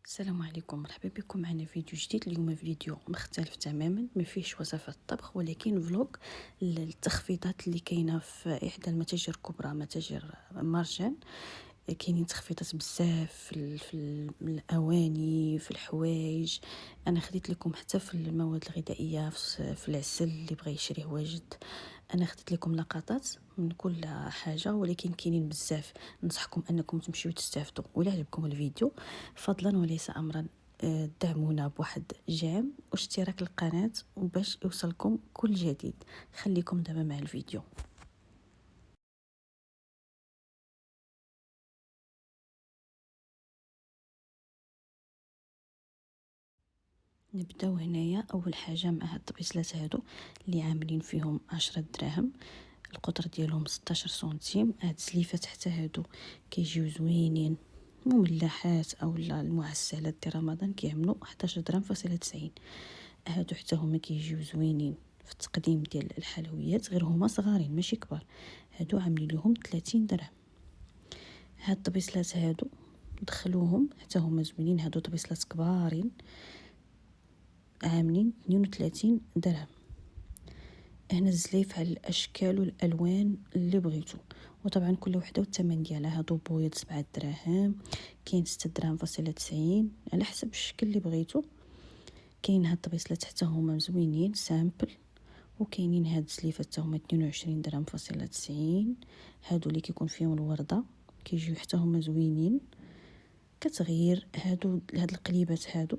السلام عليكم، مرحبا بكم معنا فيديو جديد. اليوم فيديو مختلف تماما، ما فيهش وصفات الطبخ ولكن فلوق للتخفيضات اللي كاينه في احدى المتاجر الكبرى، متاجر مارجان. كاينين تخفيضات بزاف في الاواني، في الحوايج. انا خديت لكم حتى في المواد الغذائيه، في العسل اللي بغى يشريه واجد. انا خديت لكم لقطات من كل حاجه، ولكن كاينين بزاف. ننصحكم انكم تمشيو تستافدوا. ولا عجبكم الفيديو فضلا وليس امرا، دعمونا بواحد جيم واشتراك القناه وباش يوصلكم كل جديد. خليكم دابا مع الفيديو. نبداو هنايا. اول حاجه مع هاد الطبيصلات هادو اللي عاملين فيهم 10 دراهم، القطر ديالهم 16 سنتيم. هاد السليفات حتى هادو كيجيو زوينين، مملحات اولا المعسلات ديال رمضان كيعملوا 11 درهم فاصله 90. هادو حتى هما كيجيو زوينين في التقديم ديال الحلويات، غير هما صغارين ماشي كبار. هادو عاملين لهم 30 درهم. هاد الطبيصلات هادو دخلوهم حتى هما زوينين، هادو طبيصلات كبارين عاملين 32 درهم. هنا الزليف على الاشكال والالوان اللي بغيتو، وطبعا كل وحده والثمن ديالها. هادو بويض 7 دراهم، كاين 6 دراهم فاصله 90 على حسب الشكل اللي بغيتو. كاين هاد الطبيصلات حتى هما زوينين سامبل، وكاينين هاد الزليفات حتى هما 22 درهم فاصله 90. هادو اللي كيكون فيهم الورده كيجيو حتى هما زوينين كتغيير. هاد القليبات هادو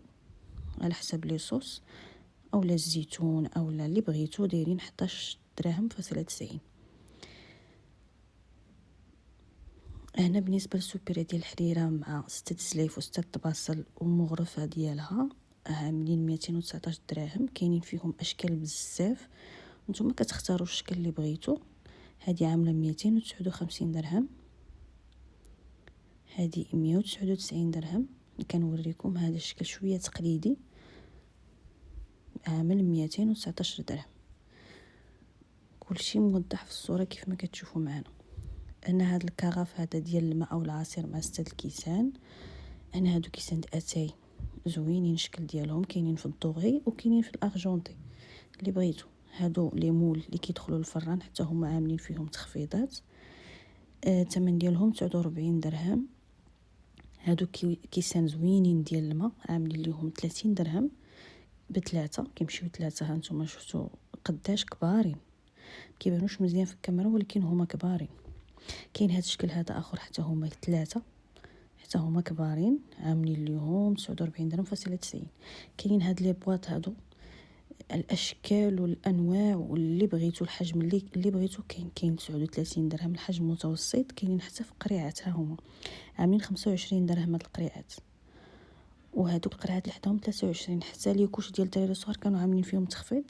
على حسب لي صوص اولا الزيتون اولا اللي بغيتو دايرين 11 دراهم فاصله 90. هنا بالنسبه للسوبيري ديال الحريره مع 6 سلايف و6 طباصل ومغرفه ديالها عاملين 219 دراهم. كاينين فيهم اشكال بزاف، نتوما كتختاروا الشكل اللي بغيتو. هذه عامله 259 درهم، هذه 199 درهم. كنوريكم هذا الشكل شويه تقليدي عامل 219 درهم. كلشي موضح في الصوره كيف ما كتشوفوا معنا. انا هاد الكرف هذا ديال الماء او العصير مع 6 الكيسان. انا هادو كيسان اتاي زوينين الشكل ديالهم، كاينين في الدوغي وكاينين في الارجونتي اللي بغيتو. هادو لي مول اللي كيدخلوا للفران حتى هما عاملين فيهم تخفيضات. الثمن ديالهم 49 درهم. هادو كيسان زوينين ديال الماء عاملين ليهم 30 درهم بثلاثه، كيمشيو ثلاثه. ها نتوما شفتوا قداش كبارين، كيبانوش مزيان في الكاميرا ولكن هما كبارين. كاين هاد الشكل هذا اخر حتى هما ثلاثه، حتى هما كبارين عاملين ليهم 49 درهم فاصله 90. كاينين هاد لي بواط هادو الاشكال والانواع واللي بغيتو الحجم اللي بغيتو. كاين 39 درهم الحجم متوسط. كاينين حتى في قريعات، ها هما عاملين 25 درهم هاد القريعات. وهادوك القرعات اللي حداهم 23. حتى ليكوش ديال الدراري الصغار كانوا عاملين فيهم تخفيض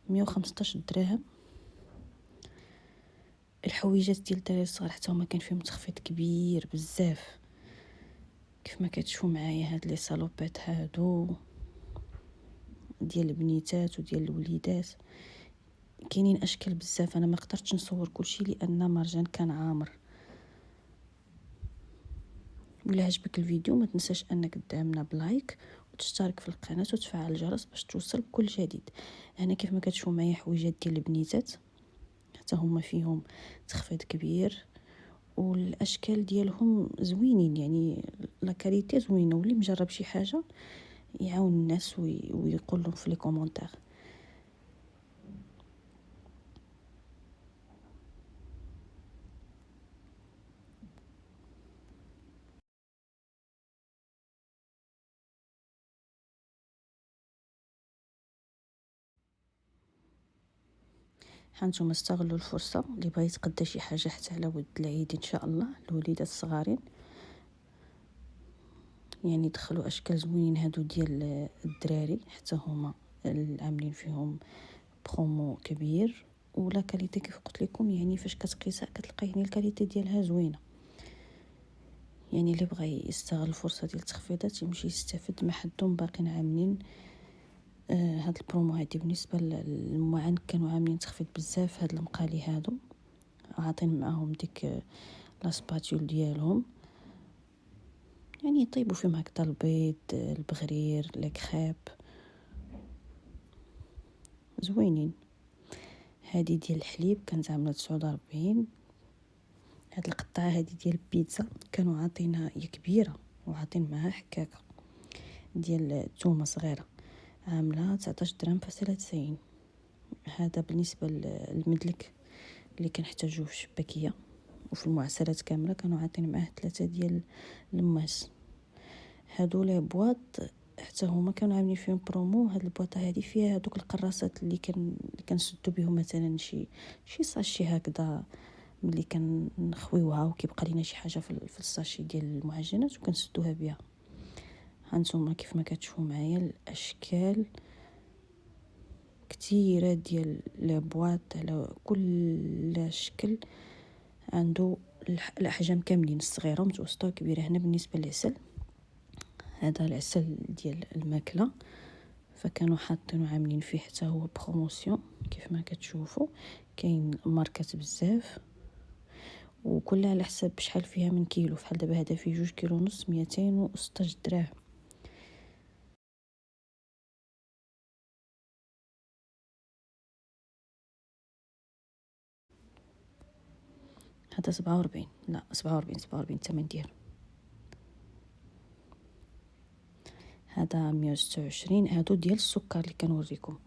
115 درهم. الحويجات ديال الدراري الصغار حتى هما كان فيهم تخفيض كبير بزاف، كيف ما كتشوفوا معايا. هاد لي صالوبات هادو ديال البنيتات وديال الوليدات، كاينين اشكال بزاف. انا ما قدرتش نصور كلشي لان مرجان كان عامر. ولا عجبك الفيديو ما تنساش انك تدعمنا بلايك وتشترك في القناه وتفعل الجرس باش توصل كل جديد. هنا كيف ما كتشوفوا معايا حويجات ديال البنيتات حتى هما فيهم تخفيض كبير، والاشكال ديالهم زوينين، يعني لا كاليتي زوينه. واللي مجرب شي حاجه يعاون الناس ويقول لهم في لي كومونتير. هانتوما استغلوا الفرصه اللي بغى يتقدى شي حاجه حتى على ود العيد ان شاء الله الوليدات الصغارين. يعني دخلوا اشكال زوينين هادو ديال الدراري حتى هما عاملين فيهم برومو كبير. ولا كاليتي كيف قلت لكم، يعني فاش كتقيسها كتلقى يعني الكاليتي ديالها زوينه. يعني اللي بغى يستغل الفرصه ديال التخفيضات يمشي يستافد. ما حدهم باقين عاملين هاد البرومو هادي. بالنسبه للمعن كانوا عاملين تخفيض بزاف. هاد المقالي هادو عاطين معاهم ديك لاسباتول ديالهم يعني يطيبوا فيهم هكذا البيض، البغرير، الكريب، زوينين. هذه ديال الحليب كانت عامله 49. هاد القطعه هذه ديال البيتزا كانوا عاطينها هي كبيره وعاطين معها حكاكه ديال الثومه صغيره، عامله 19 درهم فاصله 90. هذا بالنسبه للمدلك اللي كنحتاجوه في الشباكيه. وفي المعسلات كامله كانوا عاطين معاه 3 ديال الماس. هادو لي بواط حتى هما كانوا عاملين فيهم برومو. هاد البواطه هذه فيها هذوك القراصات اللي كنسدو بهم مثلا شي ساشي هكذا، ملي كنخويوها وكيبقى لينا شي حاجه في الساشي ديال المعجنات وكنسدوها بها. هانتوما كيف ما كتشوفوا معايا الاشكال كثيره ديال لي بواط على كل شكل، عنده الاحجام كاملين، الصغيره ومتوسطه وكبيره. هنا بالنسبه للعسل، هذا العسل ديال الماكله، فكانوا حاطين وعاملين فيه حتى هو بروموسيون كيف ما كتشوفوا. كاين ماركات بزاف وكل على حسب شحال فيها من كيلو. فحال دابا هذا فيه 2 كيلو ونص 216 دراهم. هذا 47، لا 47 الثمن ديالو. هذا 126. هادو ديال السكر اللي كنوريكم،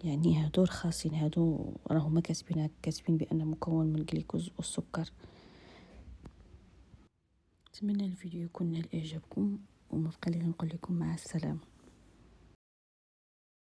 يعني هادو رخاصين. هادو راه هما كاتبين بان مكون من الجليكوز والسكر. نتمنى الفيديو يكون نال اعجابكم، وما بقى لي نقول لكم مع السلامه.